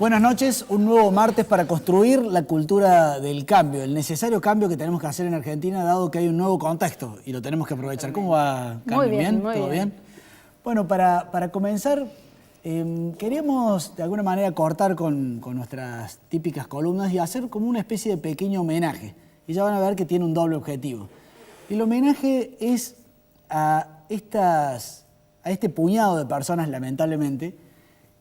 Buenas noches, un nuevo martes para construir la cultura del cambio, el necesario cambio que tenemos que hacer en Argentina dado que hay un nuevo contexto y lo tenemos que aprovechar. ¿Cómo va, Carmen? Muy bien, muy ¿Todo bien? bien? Bueno, para comenzar, queríamos de alguna manera cortar con nuestras típicas columnas y hacer como una especie de pequeño homenaje. Y ya van a ver que tiene un doble objetivo. El homenaje es a este puñado de personas, lamentablemente,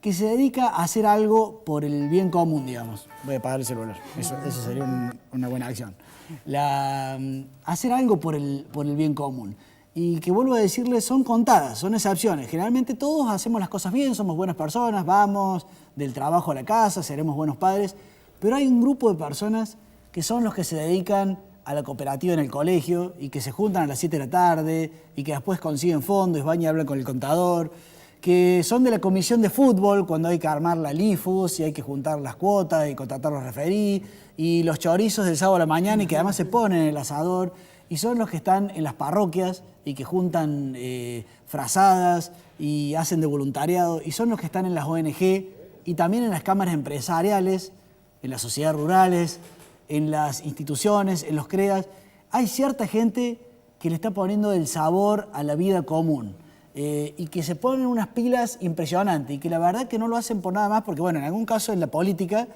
que se dedica a hacer algo por el bien común, digamos. Voy a apagar el celular, eso sería una buena acción. Hacer algo por el bien común. Y que vuelvo a decirles, son contadas, son excepciones. Generalmente todos hacemos las cosas bien, somos buenas personas, vamos del trabajo a la casa, seremos buenos padres, pero hay un grupo de personas que son los que se dedican a la cooperativa en el colegio y que se juntan a las 7 de la tarde y que después consiguen fondos, van y hablan con el contador, que son de la comisión de fútbol cuando hay que armar la LIFUS y hay que juntar las cuotas y contratar los referí, y los chorizos del sábado a la mañana y que además se ponen en el asador, y son los que están en las parroquias y que juntan frazadas y hacen de voluntariado, y son los que están en las ONG y también en las cámaras empresariales, en las sociedades rurales, en las instituciones, en los CREAS. Hay cierta gente que le está poniendo el sabor a la vida común. Y que se ponen unas pilas impresionantes y que la verdad que no lo hacen por nada más porque, bueno, en algún caso en la política,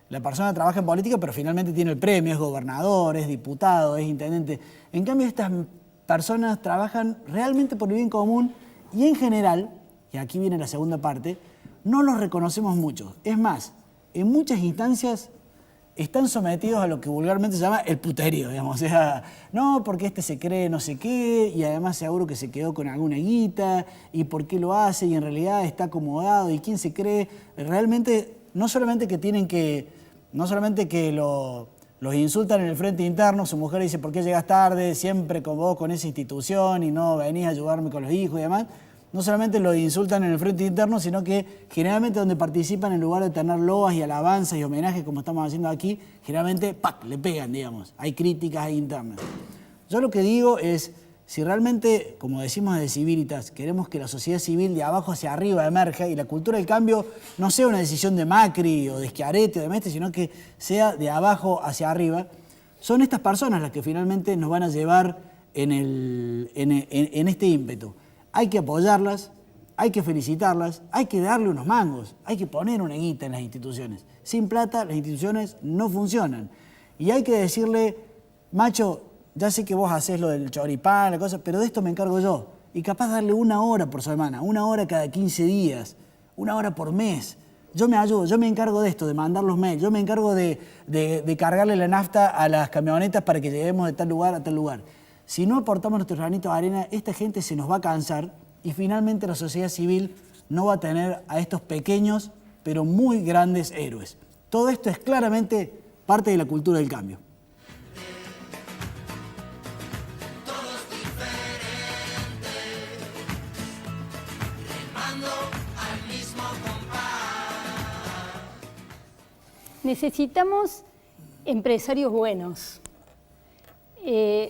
la persona trabaja en política pero finalmente tiene el premio, es gobernador, es diputado, es intendente. En cambio, estas personas trabajan realmente por el bien común y en general, y aquí viene la segunda parte, no los reconocemos mucho. Es más, en muchas instancias están sometidos a lo que vulgarmente se llama el puterío, digamos. O sea, no, porque este se cree no sé qué, y además seguro que se quedó con alguna guita, y por qué lo hace, y en realidad está acomodado, y quién se cree. Realmente, no solamente que los insultan en el frente interno, su mujer dice, ¿por qué llegas tarde? Siempre con vos, con esa institución, y no venís a ayudarme con los hijos y demás. No solamente lo insultan en el frente interno, sino que generalmente donde participan, en lugar de tener loas y alabanzas y homenajes como estamos haciendo aquí, generalmente ¡pac!, le pegan, digamos. Hay críticas, hay internas. Yo lo que digo es, si realmente, como decimos desde Civilitas, queremos que la sociedad civil de abajo hacia arriba emerja y la cultura del cambio no sea una decisión de Macri o de Schiaretti o de Mestre, sino que sea de abajo hacia arriba, son estas personas las que finalmente nos van a llevar en este ímpetu. Hay que apoyarlas, hay que felicitarlas, hay que darle unos mangos, hay que poner una guita en las instituciones. Sin plata las instituciones no funcionan. Y hay que decirle, macho, ya sé que vos hacés lo del choripán, la cosa, pero de esto me encargo yo. Y capaz darle 1 hora por semana, 1 hora cada 15 días, 1 hora por mes. Yo me ayudo, yo me encargo de esto, de mandar los mails, yo me encargo de cargarle la nafta a las camionetas para que lleguemos de tal lugar a tal lugar. Si no aportamos nuestro granito de arena, esta gente se nos va a cansar y finalmente la sociedad civil no va a tener a estos pequeños pero muy grandes héroes. Todo esto es claramente parte de la cultura del cambio. Todos diferentes, remando al mismo compás. Necesitamos empresarios buenos.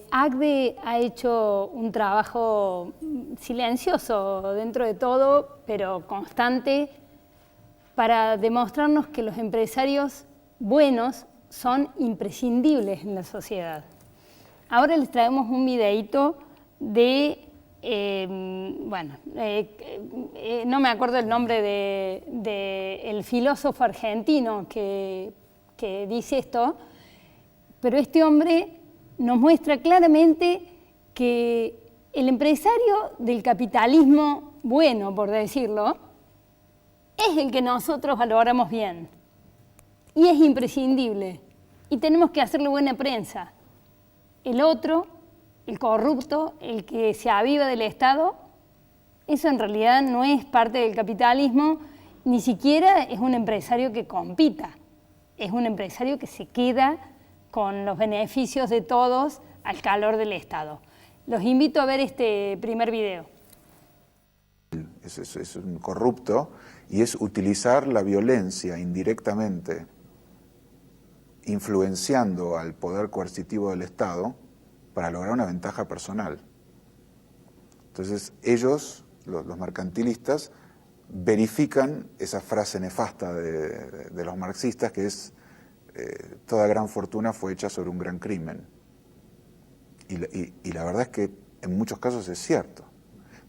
ACDE ha hecho un trabajo silencioso dentro de todo, pero constante, para demostrarnos que los empresarios buenos son imprescindibles en la sociedad. Ahora les traemos un videíto de, no me acuerdo el nombre del filósofo argentino que dice esto, pero este hombre nos muestra claramente que el empresario del capitalismo bueno, por decirlo, es el que nosotros valoramos bien y es imprescindible y tenemos que hacerle buena prensa. El otro, el corrupto, el que se aviva del Estado, eso en realidad no es parte del capitalismo, ni siquiera es un empresario que compita, es un empresario que se queda con los beneficios de todos al calor del Estado. Los invito a ver este primer video. Es un corrupto y es utilizar la violencia indirectamente, influenciando al poder coercitivo del Estado para lograr una ventaja personal. Entonces ellos, los mercantilistas, verifican esa frase nefasta de los marxistas, que es toda gran fortuna fue hecha sobre un gran crimen. Y la verdad es que en muchos casos es cierto.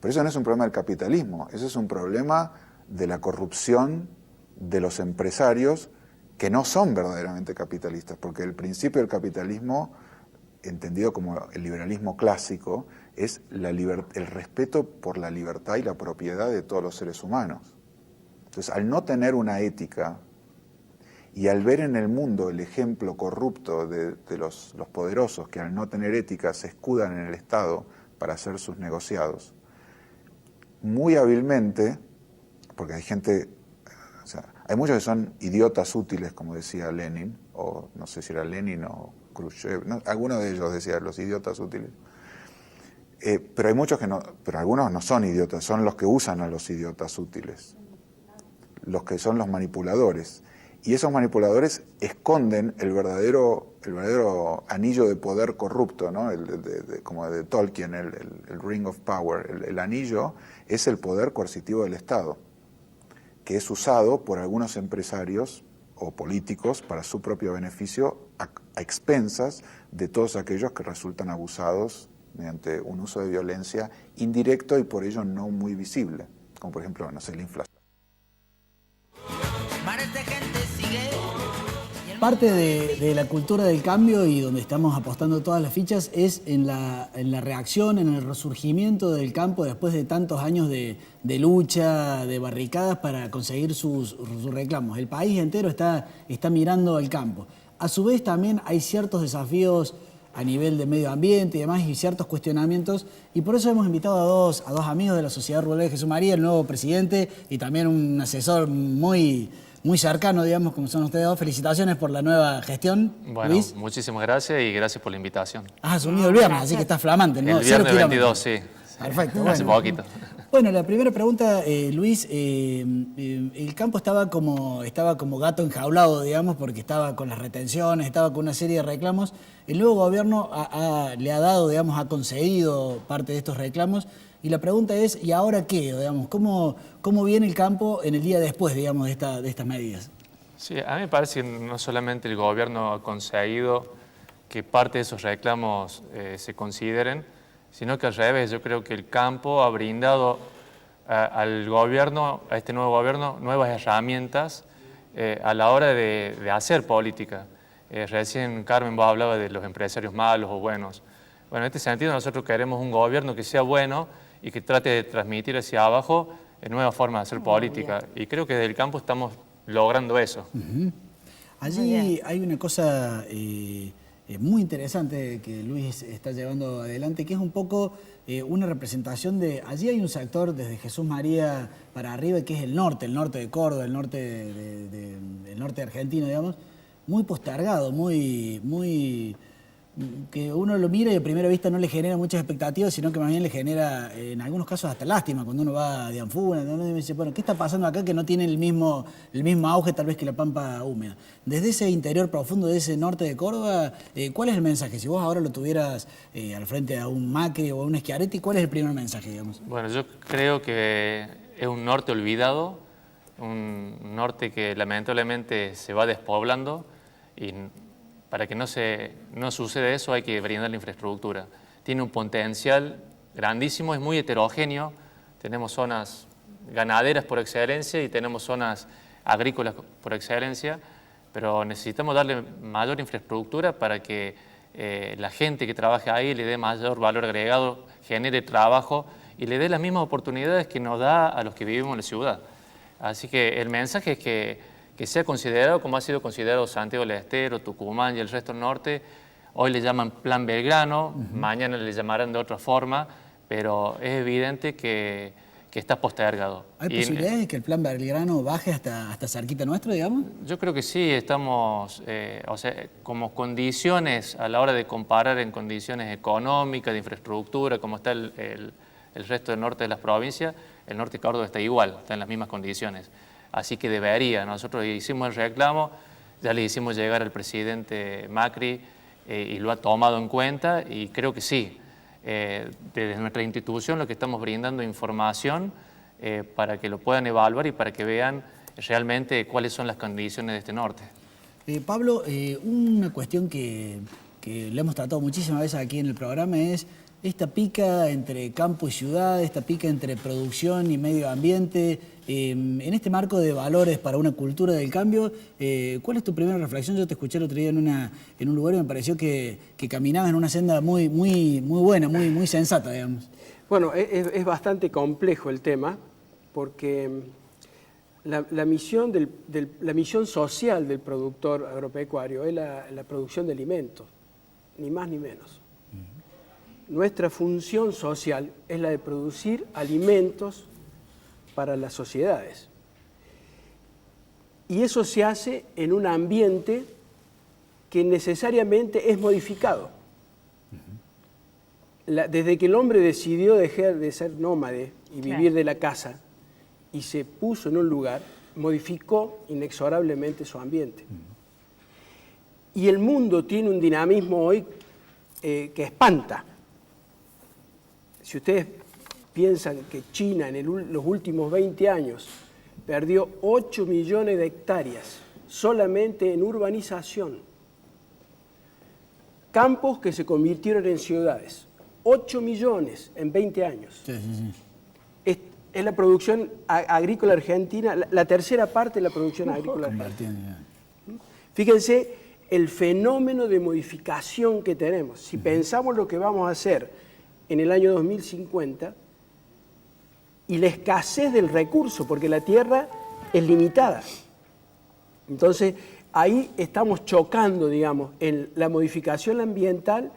Pero eso no es un problema del capitalismo, eso es un problema de la corrupción de los empresarios que no son verdaderamente capitalistas, porque el principio del capitalismo, entendido como el liberalismo clásico, es el respeto por la libertad y la propiedad de todos los seres humanos. Entonces, al no tener una ética y al ver en el mundo el ejemplo corrupto de los poderosos que al no tener ética se escudan en el Estado para hacer sus negociados, muy hábilmente, porque hay gente, o sea, hay muchos que son idiotas útiles, como decía Lenin, o no sé si era Lenin o Khrushchev, no, alguno de ellos decía los idiotas útiles. Pero hay muchos que no, pero algunos no son idiotas, son los que usan a los idiotas útiles, los que son los manipuladores. Y esos manipuladores esconden el verdadero anillo de poder corrupto, ¿no? Como de Tolkien, el Ring of Power. El anillo es el poder coercitivo del Estado, que es usado por algunos empresarios o políticos para su propio beneficio a expensas de todos aquellos que resultan abusados mediante un uso de violencia indirecto y por ello no muy visible, como por ejemplo, no sé, la inflación. Parte de la cultura del cambio y donde estamos apostando todas las fichas es en la reacción, en el resurgimiento del campo después de tantos años de lucha, de barricadas para conseguir sus reclamos. El país entero está mirando al campo. A su vez también hay ciertos desafíos a nivel de medio ambiente y demás, y ciertos cuestionamientos, y por eso hemos invitado a dos amigos de la Sociedad Rural de Jesús María, el nuevo presidente y también un asesor muy cercano, digamos, como son ustedes dos. Felicitaciones por la nueva gestión, Bueno, Luis. muchísimas gracias y gracias por la invitación. Has asumido el viernes, así que estás flamante, ¿no? El 0 viernes 22, sí. Perfecto. Hace bueno. poquito. Bueno, la primera pregunta, Luis, el campo estaba como gato enjaulado, digamos, porque estaba con las retenciones, estaba con una serie de reclamos. El nuevo gobierno le ha dado, digamos, ha concedido parte de estos reclamos. Y la pregunta es, ¿y ahora qué? Digamos, ¿cómo viene el campo en el día después, digamos, de estas medidas? Sí, a mí me parece que no solamente el gobierno ha conseguido que parte de esos reclamos se consideren, sino que al revés, yo creo que el campo ha brindado al gobierno, a este nuevo gobierno, nuevas herramientas a la hora de hacer política. Recién Carmen vos hablaba de los empresarios malos o buenos. Bueno, en este sentido nosotros queremos un gobierno que sea bueno y que trate de transmitir hacia abajo nuevas formas de hacer política. Y creo que desde el campo estamos logrando eso. Allí hay una cosa muy interesante que Luis está llevando adelante, que es un poco una representación de... Allí hay un sector desde Jesús María para arriba, que es el norte de Córdoba, el norte de Argentina, digamos, muy postergado, muy que uno lo mira y a primera vista no le genera muchas expectativas, sino que más bien le genera, en algunos casos, hasta lástima. Cuando uno va de Anfuna, uno dice, bueno, ¿qué está pasando acá que no tiene el mismo auge tal vez que la pampa húmeda? Desde ese interior profundo, de ese norte de Córdoba, ¿cuál es el mensaje? Si vos ahora lo tuvieras al frente a un Macri o a un Schiaretti, ¿cuál es el primer mensaje, digamos? Bueno, yo creo que es un norte olvidado, un norte que lamentablemente se va despoblando y para que no suceda eso hay que brindar la infraestructura. Tiene un potencial grandísimo, es muy heterogéneo. Tenemos zonas ganaderas por excelencia y tenemos zonas agrícolas por excelencia, pero necesitamos darle mayor infraestructura para que la gente que trabaje ahí le dé mayor valor agregado, genere trabajo y le dé las mismas oportunidades que nos da a los que vivimos en la ciudad. Así que el mensaje es que sea considerado como ha sido considerado Santiago del Estero, Tucumán y el resto del norte. Hoy le llaman Plan Belgrano, mañana le llamarán de otra forma, pero es evidente que está postergado. ¿Hay posibilidades de que el Plan Belgrano baje hasta cerquita nuestro, digamos? Yo creo que sí, estamos, o sea, como condiciones a la hora de comparar en condiciones económicas, de infraestructura, como está el resto del norte de las provincias, el norte de Córdoba está igual, está en las mismas condiciones. Así que debería. Nosotros hicimos el reclamo, ya le hicimos llegar al presidente Macri y lo ha tomado en cuenta y creo que sí. Desde nuestra institución lo que estamos brindando información para que lo puedan evaluar y para que vean realmente cuáles son las condiciones de este norte. Pablo, una cuestión que le hemos tratado muchísimas veces aquí en el programa es esta pica entre campo y ciudad, esta pica entre producción y medio ambiente. En este marco de valores para una cultura del cambio, ¿cuál es tu primera reflexión? Yo te escuché el otro día en un lugar y me pareció que caminabas en una senda muy buena, muy sensata, digamos. Bueno, es bastante complejo el tema, porque la misión social del productor agropecuario es la producción de alimentos, ni más ni menos. Nuestra función social es la de producir alimentos para las sociedades. Y eso se hace en un ambiente que necesariamente es modificado. Desde que el hombre decidió dejar de ser nómade y vivir de la casa y se puso en un lugar, modificó inexorablemente su ambiente. Y el mundo tiene un dinamismo hoy que espanta. Si ustedes piensan que China en los últimos 20 años perdió 8 millones de hectáreas solamente en urbanización, campos que se convirtieron en ciudades, 8 millones en 20 años. Sí. Es la producción agrícola argentina, la tercera parte de la producción agrícola argentina. Fíjense el fenómeno de modificación que tenemos. Si pensamos lo que vamos a hacer en el año 2050 y la escasez del recurso, porque la tierra es limitada. Entonces, ahí estamos chocando, digamos, en la modificación ambiental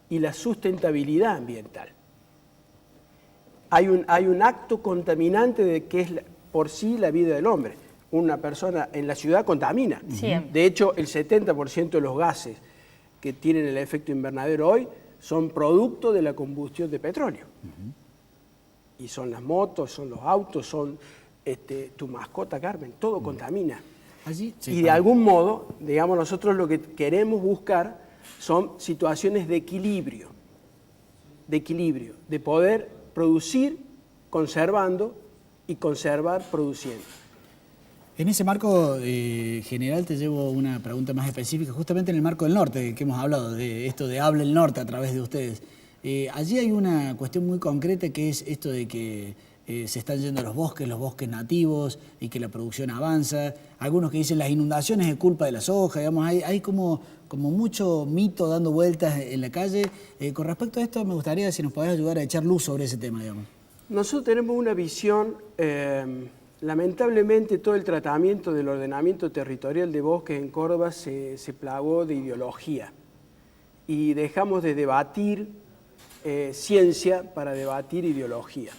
y la sustentabilidad ambiental. Hay un acto contaminante de que es por sí la vida del hombre. Una persona en la ciudad contamina. Siempre. De hecho, el 70% de los gases que tienen el efecto invernadero hoy son producto de la combustión de petróleo. Y son las motos, son los autos, son tu mascota, Carmen, todo contamina. Allí, sí, Y de algún modo, digamos, nosotros lo que queremos buscar son situaciones de equilibrio, de poder producir conservando y conservar produciendo. En ese marco general te llevo una pregunta más específica, justamente en el marco del norte, que hemos hablado de esto de Habla el Norte a través de ustedes. Allí hay una cuestión muy concreta que es esto de que se están yendo los bosques nativos y que la producción avanza. Algunos que dicen las inundaciones es culpa de la soja, digamos, hay como mucho mito dando vueltas en la calle. Con respecto a esto me gustaría si nos podés ayudar a echar luz sobre ese tema, digamos. Nosotros tenemos una visión, lamentablemente todo el tratamiento del ordenamiento territorial de bosques en Córdoba se plagó de ideología y dejamos de debatir ciencia para debatir ideología.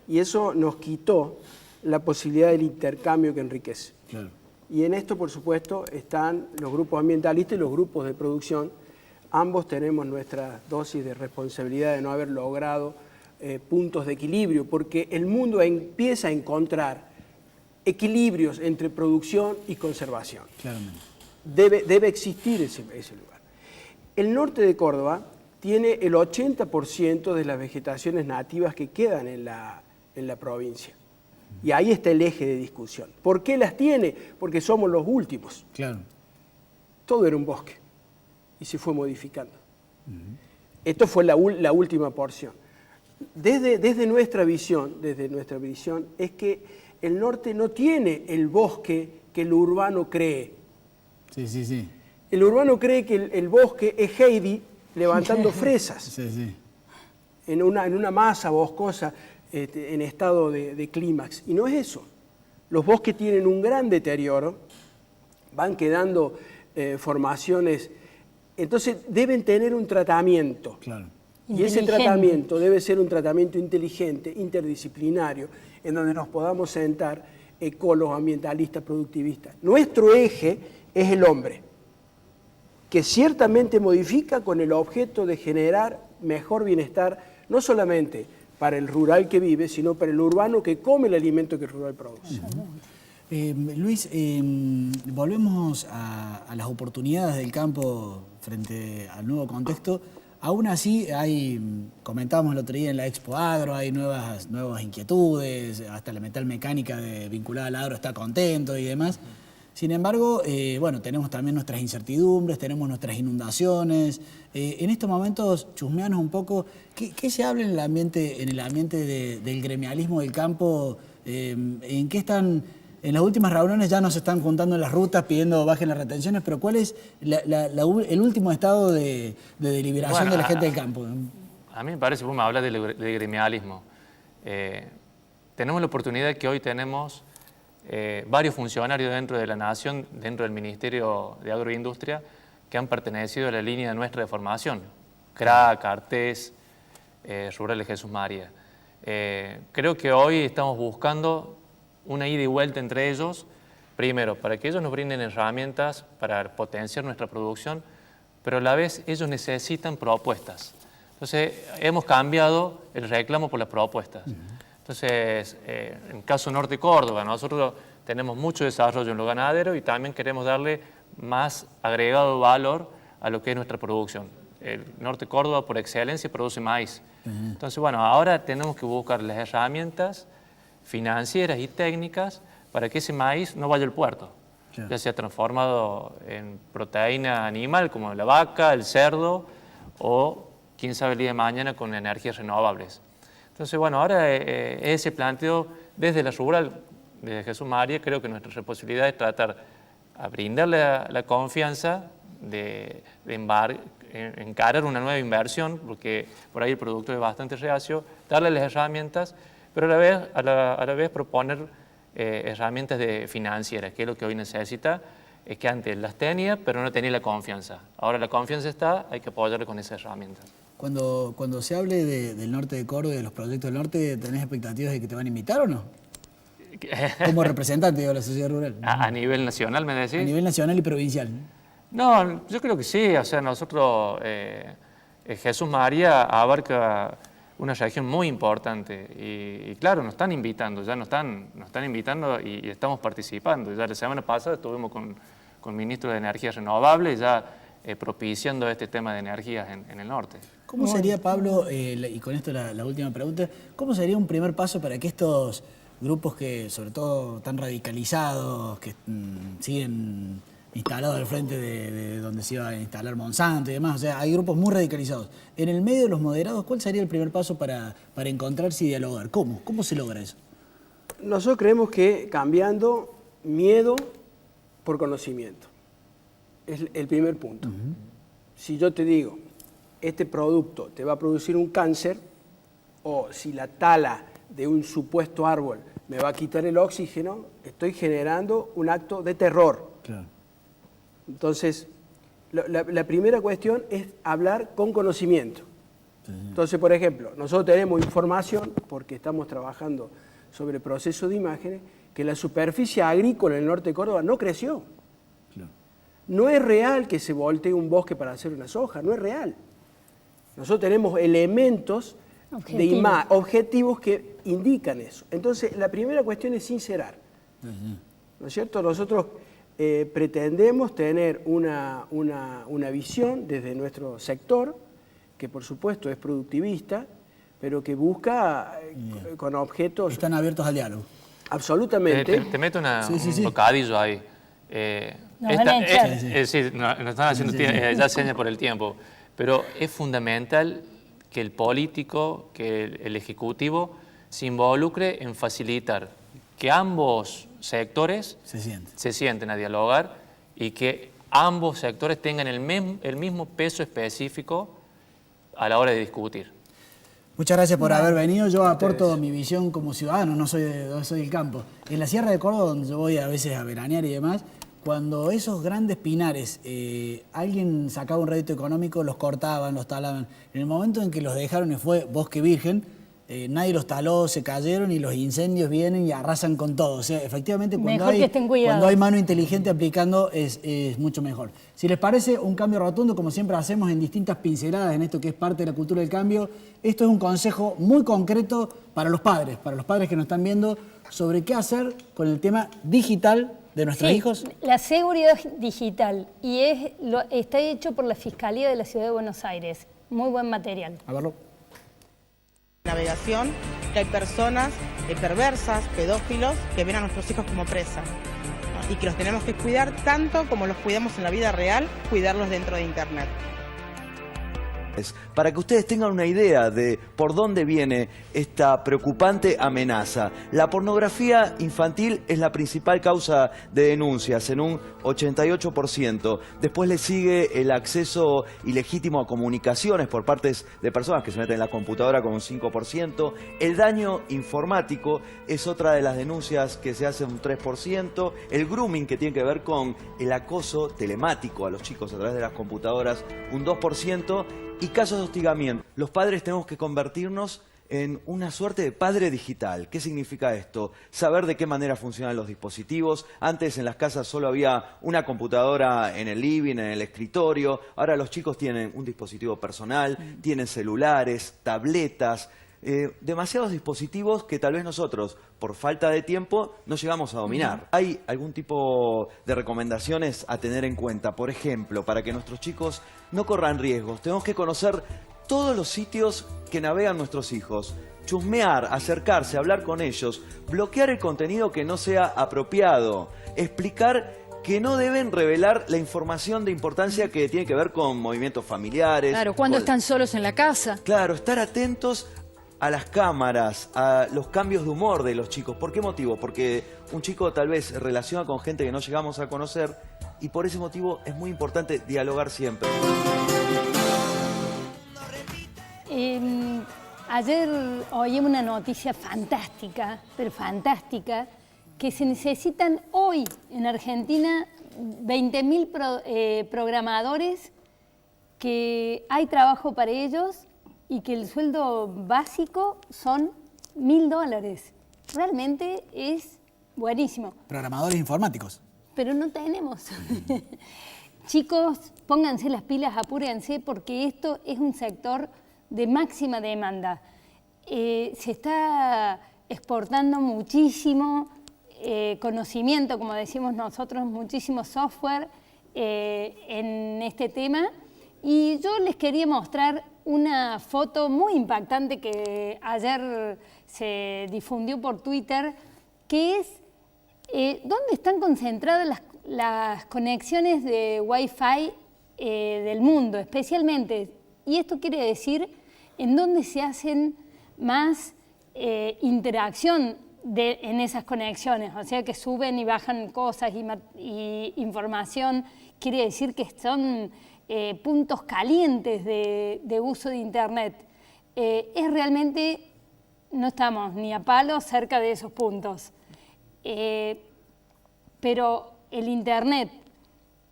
Y eso nos quitó la posibilidad del intercambio que enriquece. Claro. Y en esto, por supuesto, están los grupos ambientalistas y los grupos de producción. Ambos tenemos nuestra dosis de responsabilidad de no haber logrado puntos de equilibrio, porque el mundo empieza a encontrar equilibrios entre producción y conservación. Claramente. Debe existir ese lugar. El norte de Córdoba tiene el 80% de las vegetaciones nativas que quedan en la provincia. Y ahí está el eje de discusión. ¿Por qué las tiene? Porque somos los últimos. Claro. Todo era un bosque y se fue modificando. Esto fue la última porción. Desde nuestra visión es que el norte no tiene el bosque que el urbano cree. Sí. El urbano cree que el bosque es Heidi levantando fresas Sí. en una masa boscosa en estado de clímax. Y no es eso. Los bosques tienen un gran deterioro, van quedando formaciones, entonces deben tener un tratamiento. Claro. Y ese tratamiento debe ser un tratamiento inteligente, interdisciplinario, en donde nos podamos sentar ecólogos, ambientalistas, productivistas. Nuestro eje es el hombre, que ciertamente modifica con el objeto de generar mejor bienestar, no solamente para el rural que vive, sino para el urbano que come el alimento que el rural produce. Luis, volvemos a las oportunidades del campo frente al nuevo contexto. Aún así, comentábamos el otro día en la Expo Agro, hay nuevas inquietudes, hasta la metalmecánica vinculada al agro está contento y demás. Sin embargo, bueno, tenemos también nuestras incertidumbres, tenemos nuestras inundaciones. En estos momentos, chusmeanos un poco, ¿qué se habla en el ambiente del gremialismo del campo? ¿En qué están? En las últimas reuniones ya no se están juntando en las rutas pidiendo bajen las retenciones, pero ¿cuál es el último estado de deliberación de la gente del campo? A mí me parece, vos me hablas de gremialismo. Tenemos la oportunidad que hoy tenemos varios funcionarios dentro de la Nación, dentro del Ministerio de Agroindustria, que han pertenecido a la línea nuestra de formación, CRAC, Artés, Rurales Jesús María. Creo que hoy estamos buscando una ida y vuelta entre ellos, primero, para que ellos nos brinden herramientas para potenciar nuestra producción, pero a la vez ellos necesitan propuestas. Entonces, hemos cambiado el reclamo por las propuestas. Entonces, en el caso Norte Córdoba, nosotros tenemos mucho desarrollo en lo ganadero y también queremos darle más agregado valor a lo que es nuestra producción. El Norte Córdoba, por excelencia, produce maíz. Entonces, bueno, ahora tenemos que buscar las herramientas financieras y técnicas para que ese maíz no vaya al puerto, ya sea transformado en proteína animal como la vaca, el cerdo o quién sabe el día de mañana con energías renovables. Entonces, bueno, ahora ese planteo desde la rural, desde Jesús María, creo que nuestra responsabilidad es tratar a brindarle la confianza de encarar una nueva inversión, porque por ahí el producto es bastante reacio, darle las herramientas, pero a la vez proponer herramientas financieras, que es lo que hoy necesita, es que antes las tenía, pero no tenía la confianza. Ahora la confianza está, hay que apoyarle con esas herramientas. Cuando se hable del norte de Córdoba y de los proyectos del norte, ¿tenés expectativas de que te van a invitar o no? Como representante de la sociedad rural. ¿A nivel nacional, me decís? A nivel nacional y provincial. No, yo creo que sí. O sea, nosotros, Jesús María abarca una región muy importante y claro, nos están invitando, ya nos están invitando y estamos participando. Ya la semana pasada estuvimos con el ministro de Energías Renovables ya propiciando este tema de energías en el norte. ¿Cómo sería, Pablo, y con esto la última pregunta, cómo sería un primer paso para que estos grupos que, sobre todo, tan radicalizados, que siguen instalados al frente de donde se iba a instalar Monsanto y demás, o sea, hay grupos muy radicalizados. En el medio de los moderados, ¿cuál sería el primer paso para encontrarse y dialogar? ¿Cómo se logra eso? Nosotros creemos que cambiando miedo por conocimiento es el primer punto. Si yo te digo, este producto te va a producir un cáncer, o si la tala de un supuesto árbol me va a quitar el oxígeno, estoy generando un acto de terror. Claro. Entonces, la primera cuestión es hablar con conocimiento. Entonces, por ejemplo, nosotros tenemos información, porque estamos trabajando sobre el proceso de imágenes, que la superficie agrícola en el norte de Córdoba no creció. Claro. No es real que se voltee un bosque para hacer una soja, no es real. Nosotros tenemos elementos objetivos que indican eso. Entonces, la primera cuestión es sincerar. ¿No es cierto? Nosotros pretendemos tener una visión desde nuestro sector, que por supuesto es productivista, pero que busca con objetos... Están abiertos al diálogo. Absolutamente. Te meto Sí. un bocadillo ahí. Nos van a echar. Sí, nos están haciendo ya señas por el tiempo, pero es fundamental que el político, que el ejecutivo se involucre en facilitar que ambos sectores se sienten a dialogar y que ambos sectores tengan el mismo peso específico a la hora de discutir. Muchas gracias por haber venido. Yo aporto mi visión como ciudadano, no soy del campo. En la Sierra de Córdoba, donde yo voy a veces a veranear y demás, cuando esos grandes pinares, alguien sacaba un rédito económico, los cortaban, los talaban. En el momento en que los dejaron y fue bosque virgen, nadie los taló, se cayeron y los incendios vienen y arrasan con todo. O sea, efectivamente, cuando hay mano inteligente aplicando es mucho mejor. Si les parece, un cambio rotundo, como siempre hacemos en distintas pinceladas en esto que es parte de la cultura del cambio. Esto es un consejo muy concreto para los padres que nos están viendo, sobre qué hacer con el tema digital de nuestros hijos. La seguridad digital, y está hecho por la Fiscalía de la Ciudad de Buenos Aires. muy buen material. A verlo. Navegación, que hay personas perversas, pedófilos, que ven a nuestros hijos como presa, ¿no? Y que los tenemos que cuidar tanto como los cuidamos en la vida real, cuidarlos dentro de Internet. Para que ustedes tengan una idea de por dónde viene esta preocupante amenaza. La pornografía infantil es la principal causa de denuncias en un 88%. Después le sigue el acceso ilegítimo a comunicaciones por parte de personas que se meten en la computadora con un 5%. El daño informático es otra de las denuncias que se hace un 3%. El grooming, que tiene que ver con el acoso telemático a los chicos a través de las computadoras, un 2%. Y casos de hostigamiento. Los padres tenemos que convertirnos en una suerte de padre digital. ¿Qué significa esto? Saber de qué manera funcionan los dispositivos. Antes en las casas solo había una computadora en el living, en el escritorio. Ahora los chicos tienen un dispositivo personal, tienen celulares, tabletas, demasiados dispositivos que tal vez nosotros, por falta de tiempo, no llegamos a dominar. ¿Hay algún tipo de recomendaciones a tener en cuenta? Por ejemplo, para que nuestros chicos no corran riesgos, tenemos que conocer todos los sitios que navegan nuestros hijos, chusmear, acercarse, hablar con ellos, bloquear el contenido que no sea apropiado, explicar que no deben revelar la información de importancia que tiene que ver con movimientos familiares. Claro, cuando están solos en la casa. Claro, estar atentos a las cámaras, a los cambios de humor de los chicos. ¿Por qué motivo? Porque un chico tal vez se relaciona con gente que no llegamos a conocer y por ese motivo es muy importante dialogar siempre. Ayer oí una noticia fantástica, pero fantástica, que se necesitan hoy en Argentina 20.000 programadores, que hay trabajo para ellos y que el sueldo básico son $1.000. Realmente es buenísimo. Programadores informáticos. Pero no tenemos. Chicos, pónganse las pilas, apúrense, porque esto es un sector de máxima demanda. Se está exportando muchísimo conocimiento, como decimos nosotros, muchísimo software en este tema. Y yo les quería mostrar una foto muy impactante que ayer se difundió por Twitter, que es dónde están concentradas las conexiones de Wi-Fi del mundo, especialmente. Y esto quiere decir en dónde se hacen más interacción en esas conexiones, o sea que suben y bajan cosas y información. Quiere decir que son puntos calientes de uso de Internet. Es realmente, no estamos ni a palo cerca de esos puntos. Pero el Internet,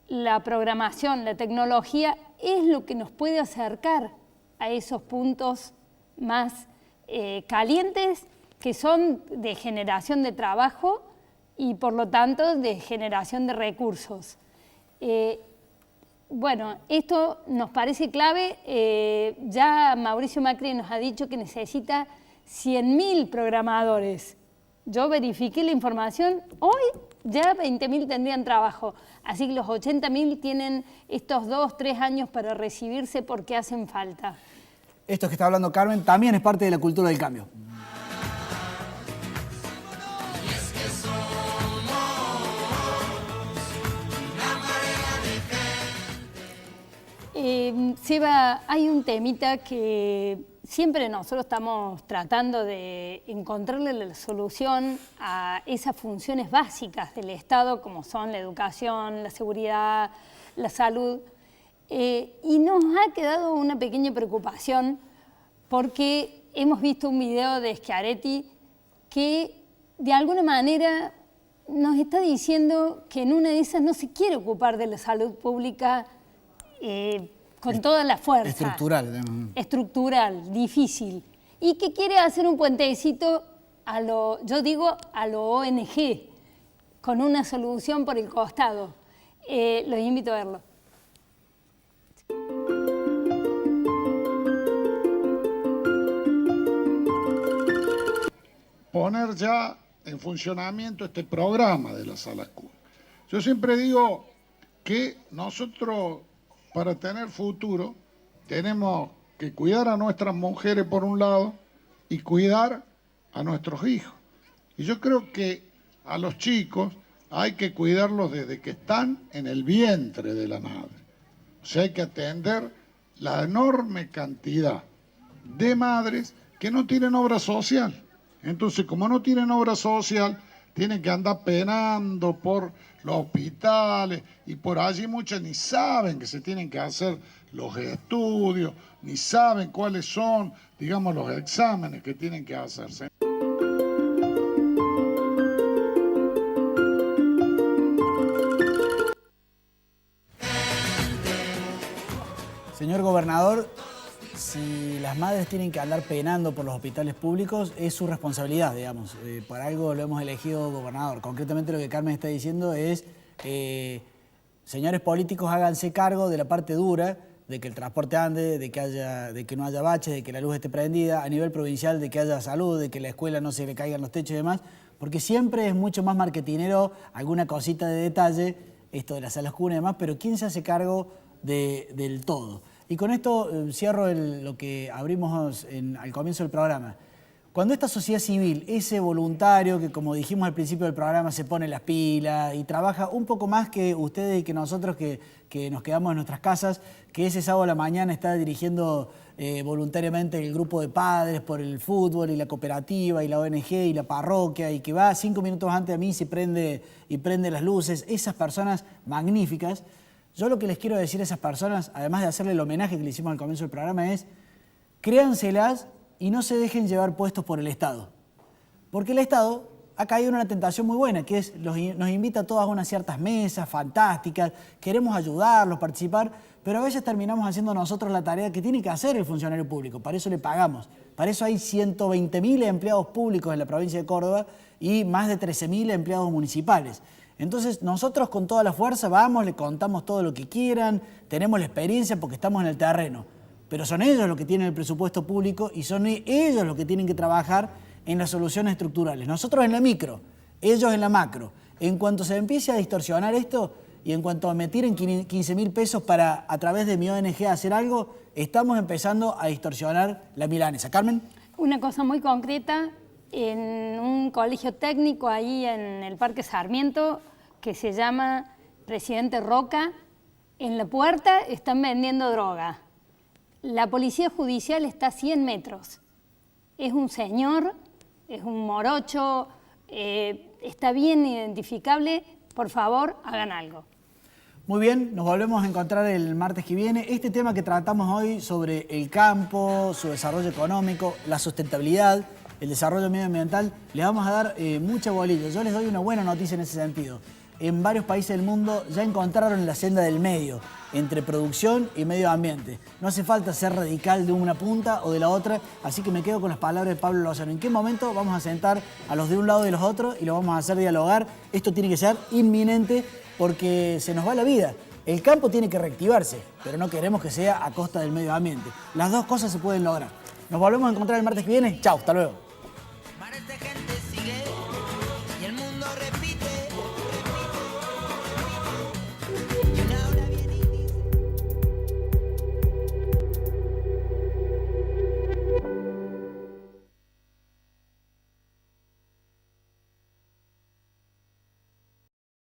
la programación, la tecnología, es lo que nos puede acercar a esos puntos más calientes, que son de generación de trabajo y por lo tanto de generación de recursos. Bueno, esto nos parece clave. Ya Mauricio Macri nos ha dicho que necesita 100.000 programadores. Yo verifiqué la información, hoy ya 20.000 tendrían trabajo, así que los 80.000 tienen estos 2-3 años para recibirse porque hacen falta. Esto que está hablando Carmen también es parte de la cultura del cambio. Seba, hay un temita que siempre nosotros estamos tratando de encontrarle la solución a esas funciones básicas del Estado, como son la educación, la seguridad, la salud. Y nos ha quedado una pequeña preocupación porque hemos visto un video de Schiaretti que de alguna manera nos está diciendo que en una de esas no se quiere ocupar de la salud pública con toda la fuerza. Estructural. Estructural, difícil. Y que quiere hacer un puentecito a lo, yo digo, a lo ONG, con una solución por el costado. Los invito a verlo. Poner ya en funcionamiento este programa de las salas Q. Yo siempre digo que nosotros, para tener futuro, tenemos que cuidar a nuestras mujeres por un lado y cuidar a nuestros hijos. Y yo creo que a los chicos hay que cuidarlos desde que están en el vientre de la madre. O sea, hay que atender la enorme cantidad de madres que no tienen obra social. Entonces, como no tienen obra social, tienen que andar penando por los hospitales y por allí muchas ni saben que se tienen que hacer los estudios, ni saben cuáles son, digamos, los exámenes que tienen que hacerse. Señor gobernador, si las madres tienen que andar penando por los hospitales públicos, es su responsabilidad, digamos. Por algo lo hemos elegido gobernador. Concretamente lo que Carmen está diciendo es, señores políticos, háganse cargo de la parte dura, de que el transporte ande, de que no haya baches, de que la luz esté prendida, a nivel provincial de que haya salud, de que la escuela no se le caigan los techos y demás, porque siempre es mucho más marketinero alguna cosita de detalle, esto de las salas comunes y demás, pero ¿quién se hace cargo del todo? Y con esto cierro lo que abrimos al comienzo del programa. Cuando esta sociedad civil, ese voluntario que, como dijimos al principio del programa, se pone las pilas y trabaja un poco más que ustedes y que nosotros que nos quedamos en nuestras casas, que ese sábado a la mañana está dirigiendo voluntariamente el grupo de padres por el fútbol y la cooperativa y la ONG y la parroquia y que va 5 minutos antes de mí y prende las luces, esas personas magníficas. Yo lo que les quiero decir a esas personas, además de hacerle el homenaje que le hicimos al comienzo del programa, es créanselas y no se dejen llevar puestos por el Estado. Porque el Estado ha caído en una tentación muy buena, que es nos invita a todos a unas ciertas mesas fantásticas, queremos ayudarlos, participar, pero a veces terminamos haciendo nosotros la tarea que tiene que hacer el funcionario público, para eso le pagamos. Para eso hay 120.000 empleados públicos en la provincia de Córdoba y más de 13.000 empleados municipales. Entonces nosotros con toda la fuerza vamos, le contamos todo lo que quieran, tenemos la experiencia porque estamos en el terreno. Pero son ellos los que tienen el presupuesto público y son ellos los que tienen que trabajar en las soluciones estructurales. Nosotros en la micro, ellos en la macro. En cuanto se empiece a distorsionar esto y en cuanto me tiren 15.000 pesos para a través de mi ONG hacer algo, estamos empezando a distorsionar la milanesa. Carmen. Una cosa muy concreta, en un colegio técnico ahí en el Parque Sarmiento, que se llama Presidente Roca, en la puerta están vendiendo droga. La policía judicial está a 100 metros. Es un señor, es un morocho, está bien identificable. Por favor, hagan algo. Muy bien, nos volvemos a encontrar el martes que viene. Este tema que tratamos hoy sobre el campo, su desarrollo económico, la sustentabilidad, el desarrollo medioambiental, les vamos a dar mucha bolilla. Yo les doy una buena noticia en ese sentido. En varios países del mundo ya encontraron la senda del medio entre producción y medio ambiente. No hace falta ser radical de una punta o de la otra, así que me quedo con las palabras de Pablo Lozano. ¿En qué momento vamos a sentar a los de un lado y los otros y lo vamos a hacer dialogar? Esto tiene que ser inminente porque se nos va la vida. El campo tiene que reactivarse, pero no queremos que sea a costa del medio ambiente. Las dos cosas se pueden lograr. Nos volvemos a encontrar el martes que viene. Chau, hasta luego.